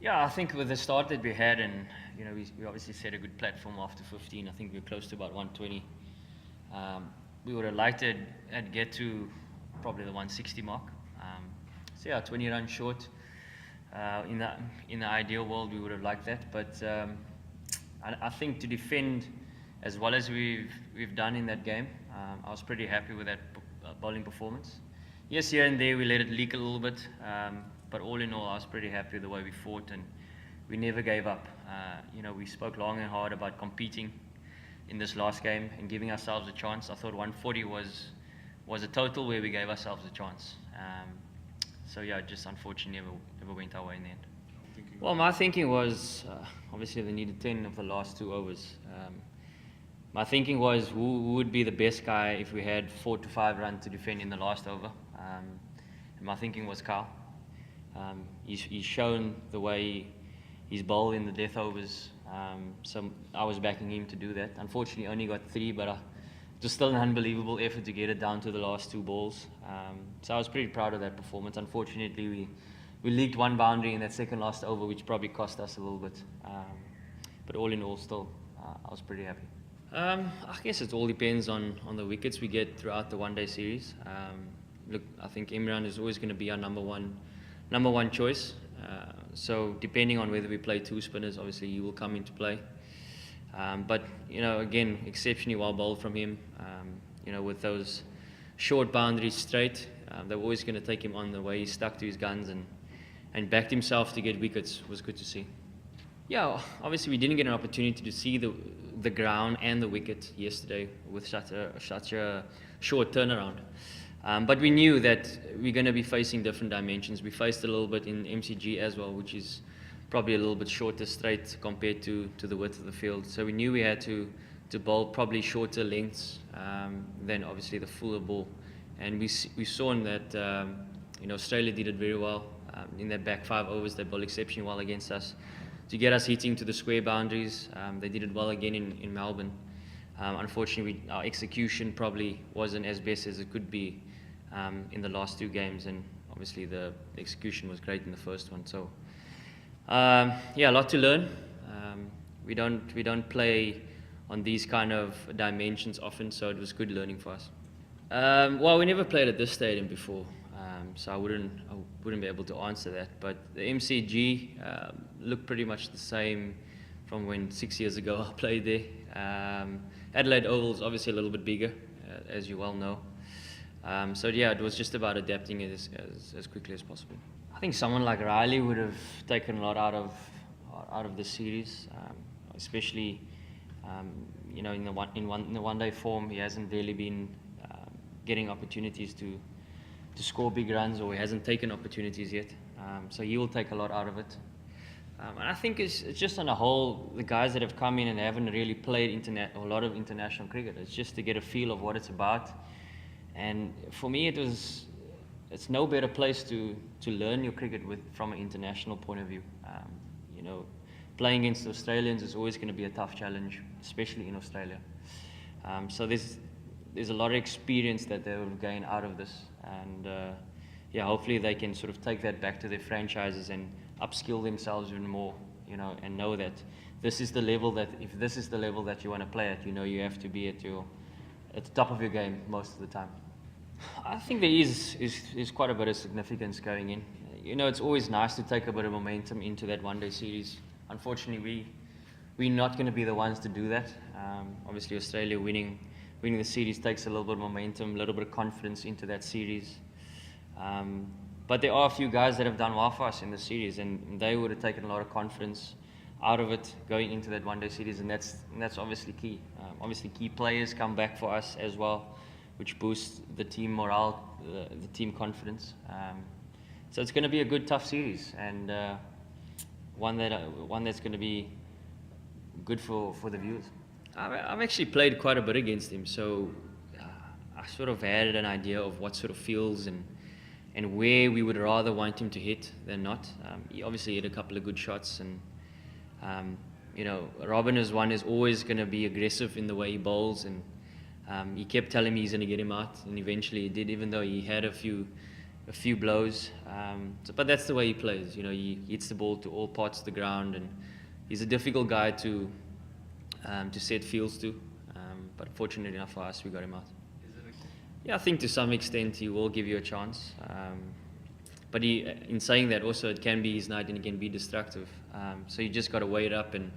Yeah, I think with the start that we had, and we obviously set a good platform after 15. I think we were close to about 120. Um, we would have liked to get to probably the 160 mark. Um, so yeah, 20 runs short. In the ideal world, we would have liked that, but I think to defend as well as we've done in that game, I was pretty happy with that bowling performance. Yes, here and there we let it leak a little bit, but all in all, I was pretty happy with the way we fought, and we never gave up. We spoke long and hard about competing in this last game and giving ourselves a chance. I thought 140 was a total where we gave ourselves a chance. So yeah, just unfortunately never went our way in the end. Well, my thinking was obviously they needed 10 of the last 2 overs. My thinking was who would be the best guy if we had 4 to 5 runs to defend in the last over. And my thinking was Kyle. He's shown the way he's bowled in the death overs. So I was backing him to do that. Unfortunately, only got 3, but it was still an unbelievable effort to get it down to the last 2 balls. So I was pretty proud of that performance. Unfortunately, we leaked 1 boundary in that second last over, which probably cost us a little bit. But all in all, still, I was pretty happy. I guess it all depends on the wickets we get throughout the one-day series. Look, I think Imran is always going to be our number one choice. So depending on whether we play 2 spinners, obviously he will come into play. But again, exceptionally well bowled from him. With those short boundaries straight, they were always going to take him on. The way he stuck to his guns and backed himself to get wickets was good to see. Yeah, obviously we didn't get an opportunity to see the ground and the wicket yesterday with such a short turnaround. But we knew that we're going to be facing different dimensions. We faced a little bit in MCG as well, which is probably a little bit shorter straight compared to the width of the field. So we knew we had to bowl probably shorter lengths than obviously the fuller ball. And we saw in that Australia did it very well in their back 5 overs. They bowled exceptionally well against us to get us hitting to the square boundaries. They did it well again in Melbourne. Unfortunately, our execution probably wasn't as best as it could be in the last 2 games, and obviously the execution was great in the first one. So a lot to learn. We don't play on these kind of dimensions often, so it was good learning for us. Well, we never played at this stadium before, so I wouldn't be able to answer that. But the MCG looked pretty much the same from when 6 years ago I played there. Adelaide Oval is obviously a little bit bigger, as you well know. So yeah, it was just about adapting it as quickly as possible. I think someone like Riley would have taken a lot out of the series, especially in the one-day form. He hasn't really been getting opportunities to score big runs, or he hasn't taken opportunities yet. So he will take a lot out of it. And I think it's just on the whole, the guys that have come in and haven't really played a lot of international cricket. It's just to get a feel of what it's about. And for me, it's no better place to learn your cricket from an international point of view. Playing against the Australians is always going to be a tough challenge, especially in Australia. So there's a lot of experience that they will gain out of this, and hopefully they can sort of take that back to their franchises and upskill themselves even more, and know that this is the level that if this is the level that you want to play at, you have to be at the top of your game most of the time. I think there is quite a bit of significance going in. It's always nice to take a bit of momentum into that one-day series. Unfortunately, we're not going to be the ones to do that. Obviously, Australia winning the series takes a little bit of momentum, a little bit of confidence into that series. But there are a few guys that have done well for us in the series, and they would have taken a lot of confidence out of it going into that one-day series, and that's obviously key. Obviously, key players come back for us as well, which boosts the team morale, the team confidence. So it's going to be a good, tough series, and one that's going to be good for the viewers. I've actually played quite a bit against him, so I sort of had an idea of what sort of feels and where we would rather want him to hit than not. He obviously hit a couple of good shots, and Robin is always going to be aggressive in the way he bowls, and he kept telling me he's going to get him out, and eventually he did, even though he had a few a few blows. But that's the way he plays. You know, he hits the ball to all parts of the ground, and he's a difficult guy to set fields to. But fortunately enough for us, we got him out. Yeah, I think to some extent he will give you a chance. But in saying that, also it can be his night and he can be destructive. So you just got to weigh it up and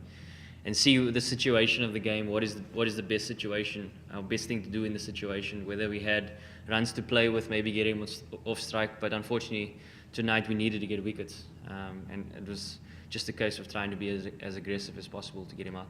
see the situation of the game. What is the best situation, our best thing to do in the situation? Whether we had runs to play with, maybe get him off strike. But unfortunately, tonight we needed to get wickets, and it was just a case of trying to be as aggressive as possible to get him out.